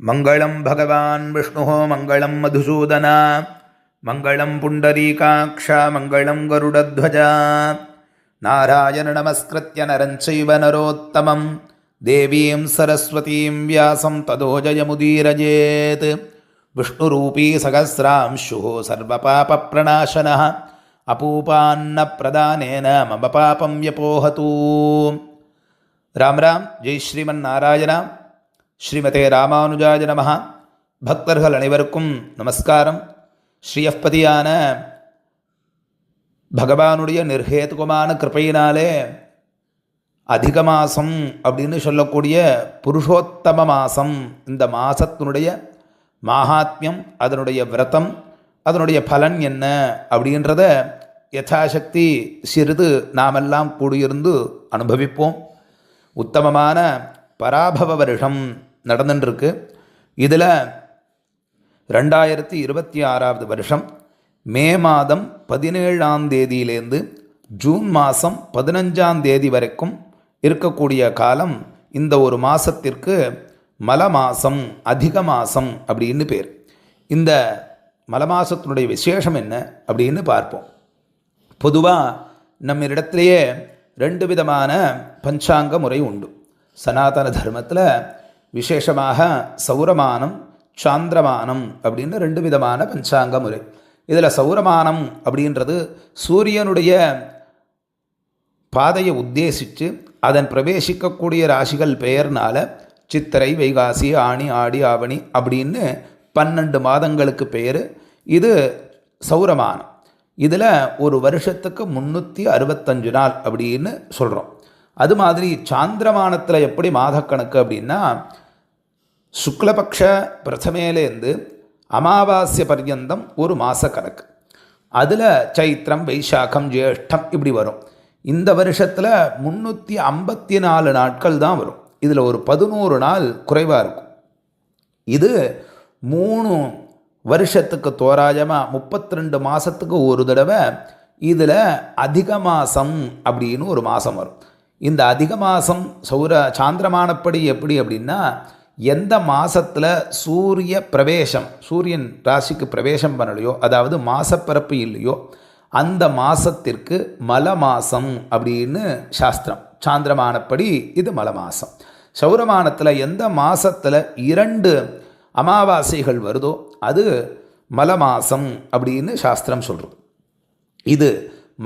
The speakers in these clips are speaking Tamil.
मङ्गलं भगवान् विष्णुः मङ्गलं मधुसूदना मङ्गलं पुण्डरीकाक्ष मङ्गलं गरुडध्वजा नारायणं नमस्कृत्य नरं चैव नरोत्तमं देवीं सरस्वतीं व्यासं ततो जयमुदीरयेत् विष्णुरूपी सहस्रांशुः सर्वपापप्रणाशनः अपूपान्नप्रदानेन मम पापं व्यपोहतु। राम राम जय श्रीमन्नारायण ஸ்ரீமதே ராமானுஜாய நமஹ. பக்தர்கள் அனைவருக்கும் நமஸ்காரம். ஸ்ரீயப்பதியான பகவானுடைய நிர்ஹேதுகமான கிருபையினாலே அதிக மாதம் அப்படின்னு சொல்லக்கூடிய புருஷோத்தம மாதம், இந்த மாதத்தினுடைய மாஹாத்மியம், அதனுடைய விரதம், அதனுடைய பலன் என்ன அப்படின்றத யதாசக்தி சிறிது நாமெல்லாம் கூடியிருந்து அனுபவிப்போம். உத்தமமான பராபவ வருஷம் நடந்துட்டுருக்கு. இதில் 2026 வருஷம் மே மாதம் 17ஆம் தேதியிலேருந்து ஜூன் மாதம் 15ஆம் தேதி வரைக்கும் இருக்கக்கூடிய காலம் இந்த ஒரு மாதத்திற்கு மல மாதம், அதிக மாதம் அப்படின்னு பேர். இந்த மல மாதத்தினுடைய விசேஷம் என்ன அப்படின்னு பார்ப்போம். பொதுவாக நம்ம இடத்திலேயே 2 விதமான பஞ்சாங்க முறை உண்டு. சனாதன தர்மத்தில் விசேஷமாக சௌரமானம், சாந்திரமானம் அப்படின்னு 2 விதமான பஞ்சாங்க முறை. இதில் சௌரமானம் அப்படின்றது சூரியனுடைய பாதையை உத்தேசித்து அதன் பிரவேசிக்கக்கூடிய ராசிகள் பெயர்னால சித்திரை, வைகாசி, ஆணி, ஆடி, ஆவணி அப்படின்னு 12 மாதங்களுக்கு பெயர். இது சௌரமானம். இதில் ஒரு வருஷத்துக்கு 365 நாள் அப்படின்னு சொல்கிறோம். அது மாதிரி சாந்திரமானத்தில் எப்படி மாதக்கணக்கு அப்படின்னா சுக்லபக்ஷ பிரதமேலேருந்து அமாவாஸ்ய பர்யந்தம் ஒரு மாத கணக்கு. அதில் சைத்திரம், வைசாக்கம், ஜேஷ்டம் இப்படி வரும். இந்த வருஷத்தில் 354 நாட்கள் தான் வரும். இதில் ஒரு 11 நாள் குறைவாக இருக்கும். இது 3 வருஷத்துக்கு தோராயமாக 32 மாதத்துக்கு ஒரு தடவை இதில் அதிக மாதம் அப்படின்னு ஒரு மாதம் வரும். இந்த அதிக மாதம் சாந்திரமானப்படி எப்படி அப்படின்னா, எந்த மாதத்தில் சூரிய பிரவேசம், சூரியன் ராசிக்கு பிரவேசம் பண்ணலையோ, அதாவது மாசப்பிறப்பு இல்லையோ, அந்த மாதத்திற்கு மல மாதம் அப்படின்னு சாஸ்திரம். சாந்திரமானப்படி இது மல மாதம். சௌரமானத்தில் எந்த மாதத்தில் 2 அமாவாசைகள் வருதோ அது மல மாதம் அப்படின்னு சாஸ்திரம் சொல்கிறது. இது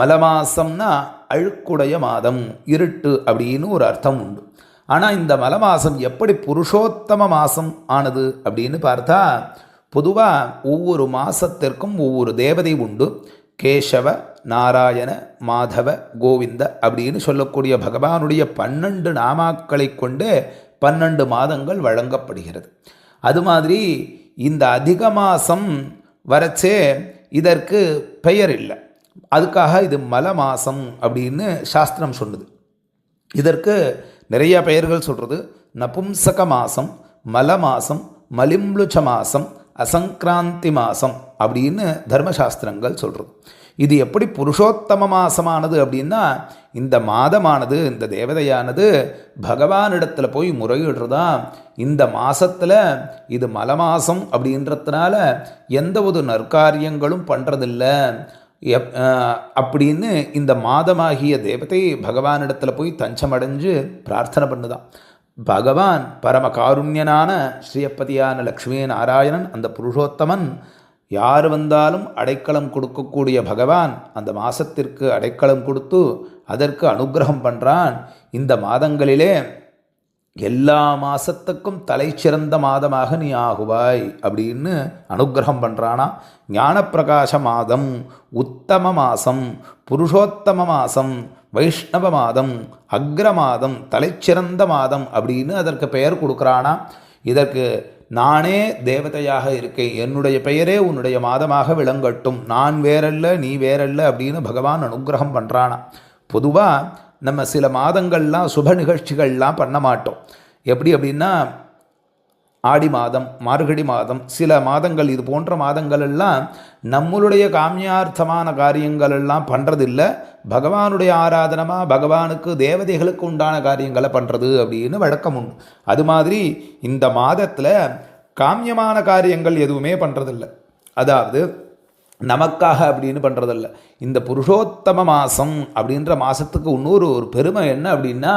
மல மாதம்னா அழுக்குடைய மாதம், இருட்டு அப்படின்னு ஒரு அர்த்தம் உண்டு. ஆனால் இந்த மல மாதம் எப்படி புருஷோத்தம மாதம் ஆனது அப்படின்னு பார்த்தா, பொதுவாக ஒவ்வொரு மாதத்திற்கும் ஒவ்வொரு தேவதை உண்டு. கேசவ, நாராயண, மாதவ, கோவிந்த அப்படின்னு சொல்லக்கூடிய பகவானுடைய 12 நாமாக்களை கொண்டு 12 மாதங்கள் வழங்கப்படுகிறது. அது மாதிரி இந்த அதிக மாதம் வரச்சே இதற்கு பெயர் இல்லை. அதுக்காக இது மல மாதம் அப்படின்னு சாஸ்திரம் சொன்னது. இதற்கு நிறைய பெயர்கள் சொல்கிறது. நபும்சக மாதம், மல மாதம், மலிம்லுச்ச மாதம், அசங்கிராந்தி மாதம் அப்படின்னு தர்மசாஸ்திரங்கள் சொல்கிறது. இது எப்படி புருஷோத்தம மாதமானது அப்படின்னா, இந்த மாதமானது, இந்த தேவதையானது பகவானிடத்தில் போய் முறையிடுறதா. இந்த மாதத்தில் இது மல மாதம் அப்படின்றதுனால எந்த ஒரு நற்காரியங்களும் பண்ணுறதில்லை அப்படின்னு இந்த மாதமாகிய தேவதை பகவானிடத்தில் போய் தஞ்சமடைஞ்சு பிரார்த்தனை பண்ணுதான். பகவான் பரம காருண்யனான ஸ்ரீயப்பதியான லக்ஷ்மி நாராயணன், அந்த புருஷோத்தமன், யார் வந்தாலும் அடைக்கலம் கொடுக்கக்கூடிய பகவான் அந்த மாதத்திற்கு அடைக்கலம் கொடுத்து அதற்கு அனுகிரகம் பண்ணுறான். இந்த மாதங்களிலே எல்லா மாதத்துக்கும் தலை சிறந்த மாதமாக நீ ஆகுவாய் அப்படின்னு அனுகிரகம் பண்ணுறானா. ஞானப்பிரகாச மாதம், உத்தம மாதம், புருஷோத்தம மாதம், வைஷ்ணவ மாதம், அக்ர மாதம், தலைச்சிறந்த மாதம் அப்படின்னு அதற்கு பெயர் கொடுக்குறானா. இதற்கு நானே தேவதையாக இருக்கேன், என்னுடைய பெயரே உன்னுடைய மாதமாக விளங்கட்டும், நான் வேறல்ல நீ வேறல்ல அப்படின்னு பகவான் அனுகிரகம் பண்ணுறானா. பொதுவாக நம்ம சில மாதங்கள்லாம் சுப நிகழ்ச்சிகள்லாம் பண்ண மாட்டோம். எப்படி அப்படின்னா, ஆடி மாதம், மார்கழி மாதம், சில மாதங்கள், இது போன்ற மாதங்களெல்லாம் நம்மளுடைய காமியார்த்தமான காரியங்கள் எல்லாம் பண்ணுறதில்லை. பகவானுடைய ஆராதனமாக பகவானுக்கு தேவதைகளுக்கு உண்டான காரியங்களை பண்ணுறது அப்படின்னு வழக்கம் உண்டு. அது மாதிரி இந்த மாதத்தில் காமியமான காரியங்கள் எதுவுமே பண்ணுறதில்ல. அதாவது நமக்காக அப்படின்னு பண்ணுறதில்ல. இந்த புருஷோத்தம மாதம் அப்படின்ற மாதத்துக்கு இன்னொரு பெருமை என்ன அப்படின்னா,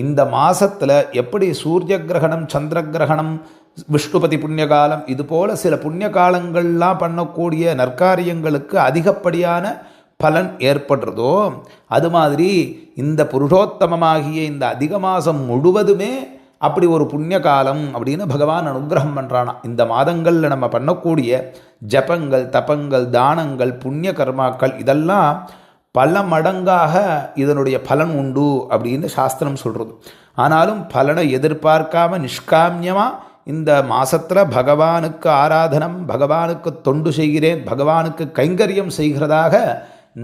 இந்த மாதத்தில் எப்படி சூரிய கிரகணம், சந்திர கிரகணம், விஷ்ணுபதி புண்ணியகாலம், இதுபோல் சில புண்ணிய காலங்கள்லாம் பண்ணக்கூடிய நற்காரியங்களுக்கு அதிகப்படியான பலன் ஏற்படுறதோ, அது மாதிரி இந்த புருஷோத்தமமாகிய இந்த அதிக மாதம் முழுவதுமே அப்படி ஒரு புண்ணிய காலம் அப்படின்னு பகவான் அனுகிரகம் பண்ணுறானா. இந்த மாதங்களில் நம்ம பண்ணக்கூடிய ஜபங்கள், தபங்கள், தானங்கள், புண்ணிய கர்மாக்கள் இதெல்லாம் பல மடங்காக இதனுடைய பலன் உண்டு அப்படின்னு சாஸ்திரம் சொல்கிறது. ஆனாலும் பலனை எதிர்பார்க்காம நிஷ்காமியமாக இந்த மாதத்தில் பகவானுக்கு ஆராதனம், பகவானுக்கு தொண்டு செய்கிறேன், பகவானுக்கு கைங்கரியம் செய்கிறதாக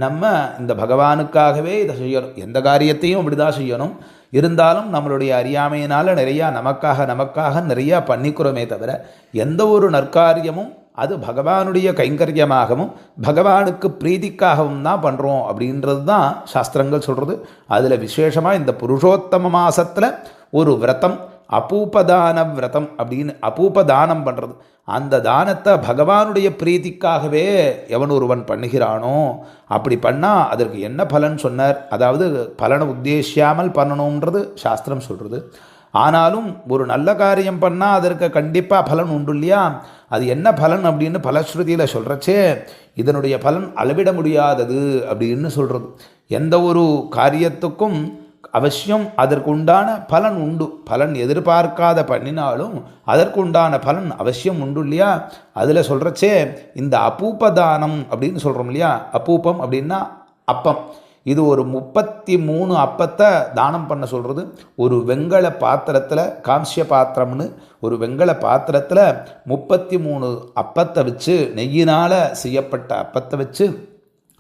நம்ம இந்த பகவானுக்காகவே இதை செய்யணும். எந்த காரியத்தையும் அப்படி தான் செய்யணும். இருந்தாலும் நம்மளுடைய அறியாமையினால் நிறையா நமக்காக நிறையா பண்ணிக்கிறோமே தவிர எந்த ஒரு நற்காரியமும் அது பகவானுடைய கைங்கரியமாகவும் பகவானுக்கு பிரீதிக்காகவும் தான் பண்ணுறோம் அப்படின்றது தான் சாஸ்திரங்கள் சொல்கிறது. அதில் விசேஷமாக இந்த புருஷோத்தம மாதத்தில் ஒரு விரதம், அபூபதான விரதம் அப்படின்னு அபூபதானம் பண்ணுறது. அந்த தானத்தை பகவானுடைய பிரீதிக்காகவே எவன் ஒருவன் பண்ணுகிறானோ அப்படி பண்ணால் அதற்கு என்ன பலன் சொன்னார். அதாவது பலனை உத்தேசியாமல் பண்ணணுன்றது சாஸ்திரம் சொல்கிறது. ஆனாலும் ஒரு நல்ல காரியம் பண்ணால் அதற்கு கண்டிப்பாக பலன் உண்டு இல்லையா? அது என்ன பலன் அப்படின்னு பலஸ்ருதியில் சொல்கிறச்சே இதனுடைய பலன் அளவிட முடியாதது அப்படின்னு சொல்கிறது. எந்த ஒரு காரியத்துக்கும் அவசியம் அதற்குண்டான பலன் உண்டு. பலன் எதிர்பார்க்காத பண்ணினாலும் அதற்குண்டான பலன் அவசியம் உண்டு இல்லையா? அதில் சொல்கிறச்சே இந்த அபூபதானம் அப்படின்னு சொல்கிறோம் இல்லையா? அபூபம் அப்படின்னா அப்பம். இது ஒரு 33 அப்பத்தை தானம் பண்ண சொல்கிறது. ஒரு வெங்கல பாத்திரத்தில், காம்சிய பாத்திரம்னு ஒரு வெங்கல பாத்திரத்தில் 33 அப்பத்தை வச்சு, நெய்யினால் செய்யப்பட்ட அப்பத்தை வச்சு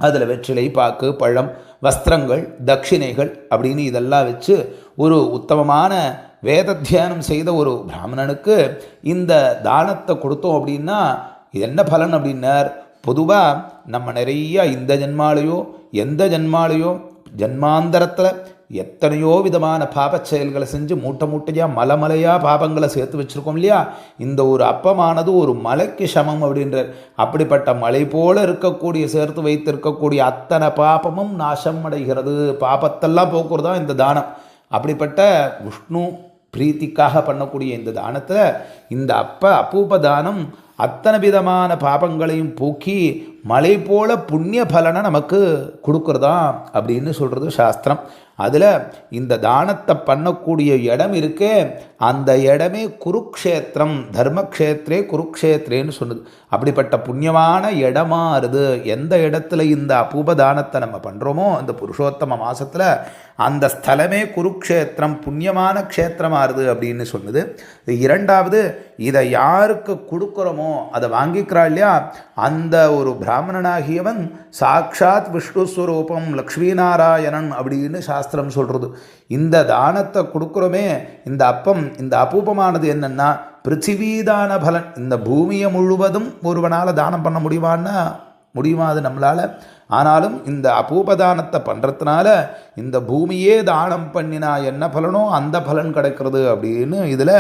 அதில் வெற்றிலை, பாக்கு, பழம், வஸ்திரங்கள், தட்சிணைகள் அப்படின்னு இதெல்லாம் வச்சு ஒரு உத்தமமான வேத தியானம் செய்த ஒரு பிராமணனுக்கு இந்த தானத்தை கொடுத்தோம் அப்படின்னா என்ன பலன் அப்படின்னார். பொதுவாக நம்ம நிறையா இந்த ஜென்மாலையோ எந்த ஜென்மாலையோ ஜன்மாந்தரத்தில் எத்தனையோ விதமான பாபச் செயல்களை செஞ்சு மூட்டையாக மலையாக பாபங்களை சேர்த்து வச்சுருக்கோம் இல்லையா? இந்த ஒரு அப்பமானது ஒரு மலைக்கு சமம் அப்படின்றார். அப்படிப்பட்ட மலை போல இருக்கக்கூடிய, சேர்த்து வைத்திருக்கக்கூடிய அத்தனை பாபமும் நாசம் அடைகிறது. பாபத்தெல்லாம் போக்குறது தான் இந்த தானம். அப்படிப்பட்ட விஷ்ணு பிரீத்திக்காக பண்ணக்கூடிய இந்த தானத்தில் இந்த அபூப தானம் அத்தனை விதமான பாபங்களையும் போக்கி மலை போல புண்ணிய பலனை நமக்கு கொடுக்குறதா அப்படின்னு சொல்கிறது சாஸ்திரம். அதில் இந்த தானத்தை பண்ணக்கூடிய இடம் இருக்கே, அந்த இடமே குருக்ஷேத்திரம், தர்மக்ஷேத்ரே குருக்ஷேத்ரேன்னு சொன்னது. அப்படிப்பட்ட புண்ணியமான இடமா இருது. எந்த இடத்துல இந்த அபூபதானத்தை நம்ம பண்ணுறோமோ அந்த புருஷோத்தம மாதத்தில் அந்த ஸ்தலமே குருக்ஷேத்திரம், புண்ணியமான க்ஷேத்திரமாக இருது அப்படின்னு சொன்னது. இரண்டாவது, இதை யாருக்கு கொடுக்குறோமோ அதை வாங்கிக்கிறா இல்லையா, அந்த ஒரு பிராமணனாகியவன் சாக்ஷாத் விஷ்ணுஸ்வரூபம் லக்ஷ்மிநாராயணன் அப்படின்னு சாஸ்திரம் சொல்கிறது. இந்த தானத்தை கொடுக்குறோமே, இந்த அப்பம், இந்த அபூபமானது என்னென்னா பிருத்திவீதான பலன். இந்த பூமியை முழுவதும் ஒருவனால் தானம் பண்ண முடியுமான்னா முடியுமா? அது நம்மளால். ஆனாலும் இந்த அபூபதானத்தை பண்ணுறதுனால இந்த பூமியே தானம் பண்ணினா என்ன பலனோ அந்த பலன் கிடைக்கிறது அப்படின்னு இதில்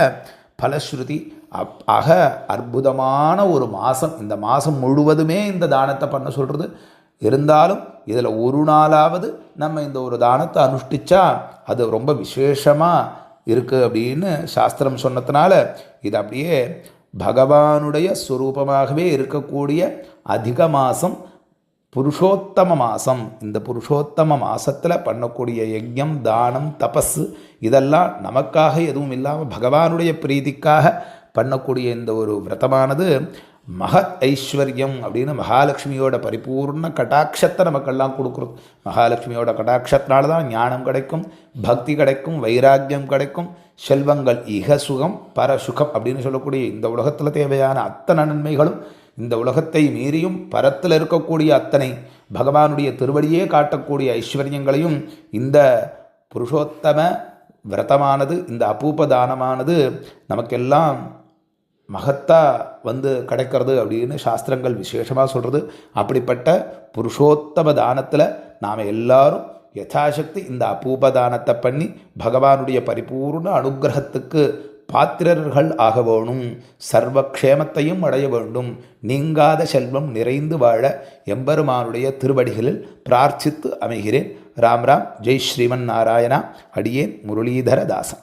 பலஸ்ருதி. ஆக அற்புதமான ஒரு மாதம். இந்த மாதம் முழுவதுமே இந்த தானத்தை பண்ண சொல்கிறது. இருந்தாலும் இதில் ஒரு நாளாவது நம்ம இந்த ஒரு தானத்தை அனுஷ்டிச்சா அது ரொம்ப விசேஷமாக இருக்குது அப்படின்னு சாஸ்திரம் சொன்னதுனால இது அப்படியே பகவானுடைய ஸ்வரூபமாகவே இருக்கக்கூடிய அதிக மாதம், புருஷோத்தம மாதம். இந்த புருஷோத்தம மாதத்தில் பண்ணக்கூடிய யஜ்ஞம், தானம், தபஸ் இதெல்லாம் நமக்காக எதுவும் இல்லாமல் பகவானுடைய பிரீதிக்காக பண்ணக்கூடிய இந்த ஒரு விரதமானது மகத் ஐஸ்வர்யம் அப்படின்னு மகாலட்சுமியோட பரிபூர்ண கடாட்சத்தை நமக்கெல்லாம் கொடுக்குறது. மகாலட்சுமியோட கடாட்சத்தினால தான் ஞானம் கிடைக்கும், பக்தி கிடைக்கும், வைராக்கியம் கிடைக்கும், செல்வங்கள், இக சுகம் பரசுகம் அப்படின்னு சொல்லக்கூடிய இந்த உலகத்தில் தேவையான அத்தனை நன்மைகளும், இந்த உலகத்தை மீறியும் பரத்தில் இருக்கக்கூடிய அத்தனை பகவானுடைய திருவடியே காட்டக்கூடிய ஐஸ்வர்யங்களையும் இந்த புருஷோத்தம விரதமானது, இந்த அபூபதானமானது நமக்கெல்லாம் மகத்தா கிடைக்கிறது அப்படின்னு சாஸ்திரங்கள் விசேஷமாக சொல்கிறது. அப்படிப்பட்ட புருஷோத்தம தானத்தில் நாம் எல்லாரும் யதாசக்தி இந்த அபூபதானத்தை பண்ணி பகவானுடைய பரிபூர்ண அனுகிரகத்துக்கு பாத்திரர்கள் ஆக வேணும், சர்வக்ஷேமத்தையும் அடைய வேண்டும், நீங்காத செல்வம் நிறைந்து வாழ எம்பெருமானுடைய திருவடிகளில் பிரார்த்தித்து அமைகிறேன். ராம் ராம். ஜெய் ஸ்ரீமன் நாராயணா. அடியேன் முரளீதர தாசன்.